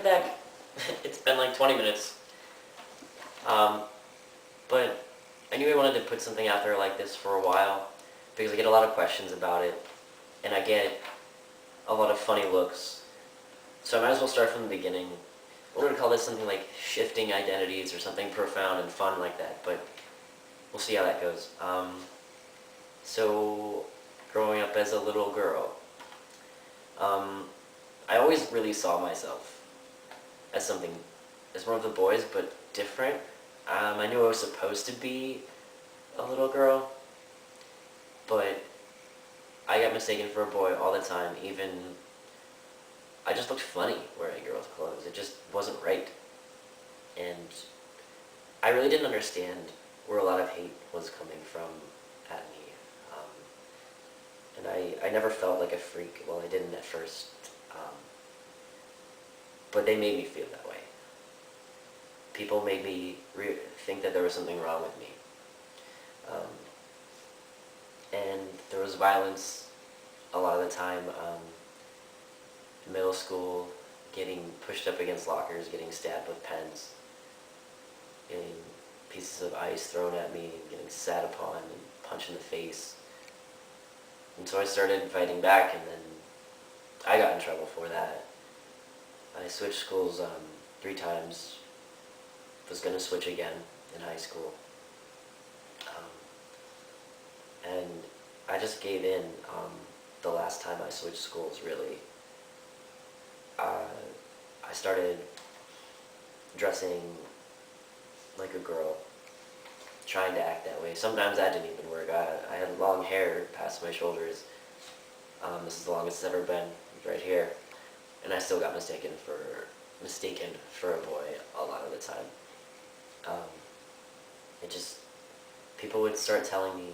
back. It's been like 20 minutes. But I knew I wanted to put something out there like this for a while because I get a lot of questions about it, and I get a lot of funny looks. So I might as well start from the beginning. We're going to call this something like shifting identities or something profound and fun like that, but we'll see how that goes. So growing up as a little girl, I always really saw myself as something, as one of the boys, but different. I knew I was supposed to be a little girl, but I got mistaken for a boy all the time. Even I just looked funny wearing girls' clothes. It just wasn't right. And I really didn't understand where a lot of hate was coming from at me. And I never felt like a freak. Well, I didn't at first. But they made me feel that way. People made me think that there was something wrong with me. And there was violence a lot of the time. In middle school, getting pushed up against lockers, getting stabbed with pens, getting pieces of ice thrown at me, getting sat upon and punched in the face. And so I started fighting back, and then I got in trouble for that. I switched schools 3 times, was going to switch again in high school. And I just gave in the last time I switched schools, really. I started dressing like a girl, trying to act that way. Sometimes that didn't even work. I had long hair past my shoulders. This is the longest it's ever been, right here. And I still got mistaken for a boy a lot of the time. People would start telling me,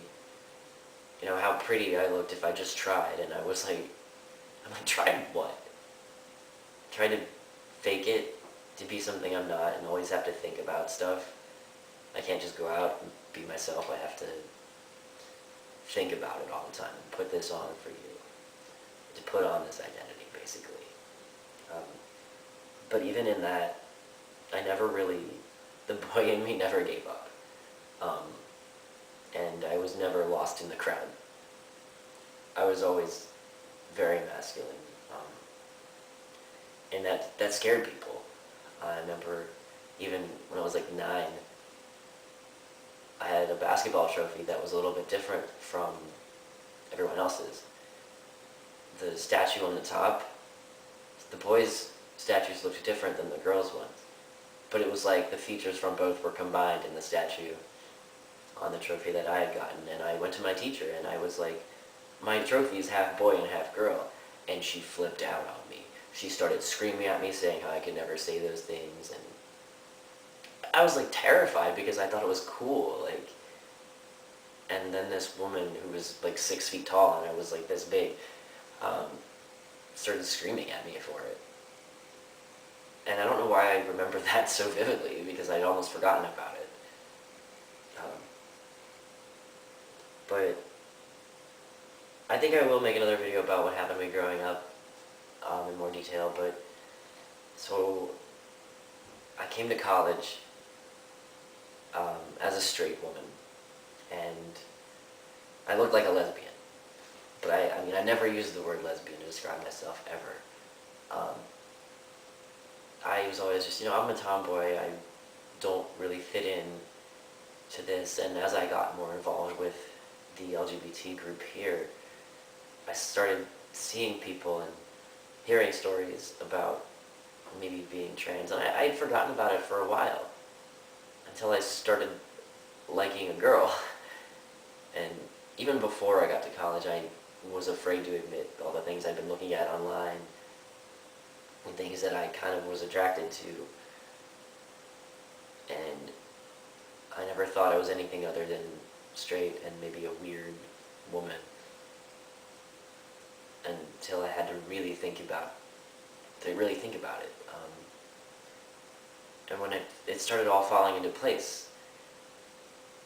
how pretty I looked if I just tried, and I'm like, tried what? Tried to fake it to be something I'm not, and always have to think about stuff. I can't just go out and be myself. I have to think about it all the time and put this on for you, to put on this identity, basically. But even in that, the boy in me never gave up. And I was never lost in the crowd. I was always very masculine. And that scared people. I remember even when I was like 9, I had a basketball trophy that was a little bit different from everyone else's. The statue on the top, the boys' statues looked different than the girls' ones. But it was like the features from both were combined in the statue on the trophy that I had gotten. And I went to my teacher and I was like, my trophy is half boy and half girl. And she flipped out on me. She started screaming at me, saying how I could never say those things. And I was like terrified because I thought it was cool. And then this woman who was like 6 feet tall and I was like this big, started screaming at me for it. And I don't know why I remember that so vividly, because I'd almost forgotten about it. But I think I will make another video about what happened to me growing up in more detail. But so I came to college as a straight woman, and I looked like a lesbian. But I never used the word lesbian to describe myself, ever. I was always just, I'm a tomboy, I don't really fit in to this, and as I got more involved with the LGBT group here, I started seeing people and hearing stories about maybe being trans, and I had forgotten about it for a while, until I started liking a girl. And even before I got to college, I was afraid to admit all the things I'd been looking at online, and things that I kind of was attracted to. And I never thought I was anything other than straight and maybe a weird woman, until I had to really think about it. And when it started all falling into place,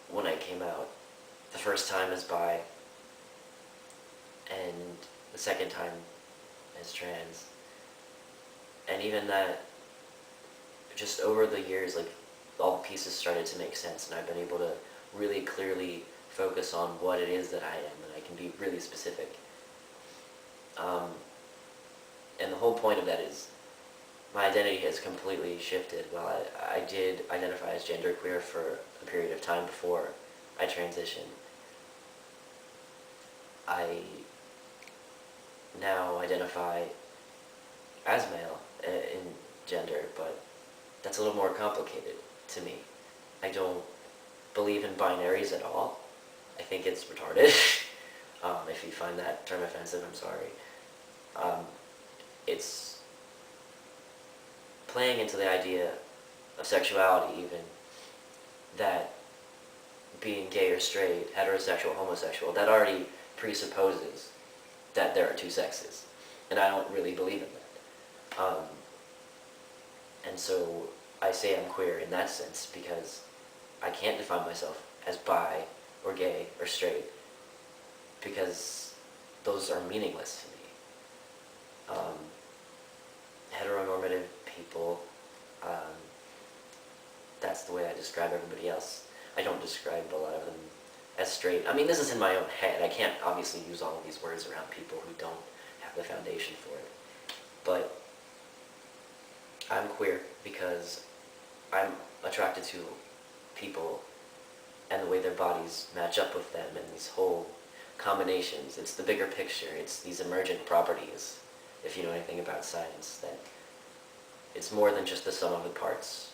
when I came out the first time as bi, and the second time as trans. And even that just over the years, like, all the pieces started to make sense, and I've been able to really clearly focus on what it is that I am, and I can be really specific. And the whole point of that is my identity has completely shifted. Well, I did identify as genderqueer for a period of time before I transitioned. I now identify as male in gender, but that's a little more complicated to me. I don't believe in binaries at all. I think it's retarded. If you find that term offensive, I'm sorry. It's playing into the idea of sexuality, even, that being gay or straight, heterosexual, homosexual, that already presupposes that there are two sexes. And I don't really believe in that. And so I say I'm queer in that sense because I can't define myself as bi or gay or straight because those are meaningless to me. Heteronormative people, that's the way I describe everybody else. I don't describe a lot of them as straight. I mean, this is in my own head. I can't obviously use all of these words around people who don't have the foundation for it. But I'm queer because I'm attracted to people and the way their bodies match up with them and these whole combinations. It's the bigger picture. It's these emergent properties, if you know anything about science, that it's more than just the sum of the parts.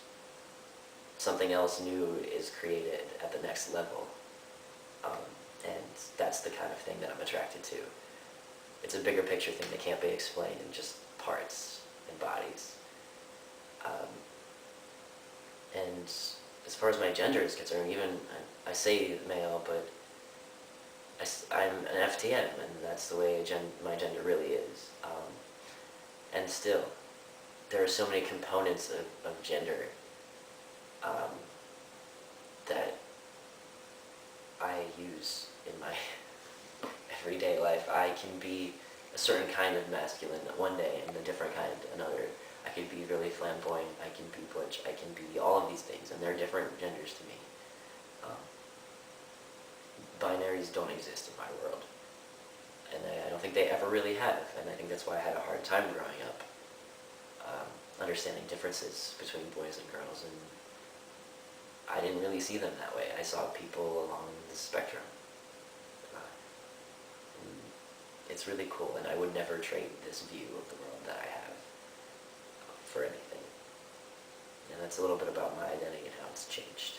Something else new is created at the next level. And that's the kind of thing that I'm attracted to. It's a bigger picture thing that can't be explained in just parts and bodies. And as far as my gender is concerned, even I say male, but I'm an FTM, and that's the way my gender really is. And still, there are so many components of gender that I use in my everyday life. I can be a certain kind of masculine one day and a different kind another. I can be really flamboyant, I can be butch, I can be all of these things, and they're different genders to me. Binaries don't exist in my world, and I don't think they ever really have, and I think that's why I had a hard time growing up, understanding differences between boys and girls, and I didn't really see them that way. I saw people along the spectrum. It's really cool, and I would never trade this view of the world that I have for anything. And that's a little bit about my identity and how it's changed.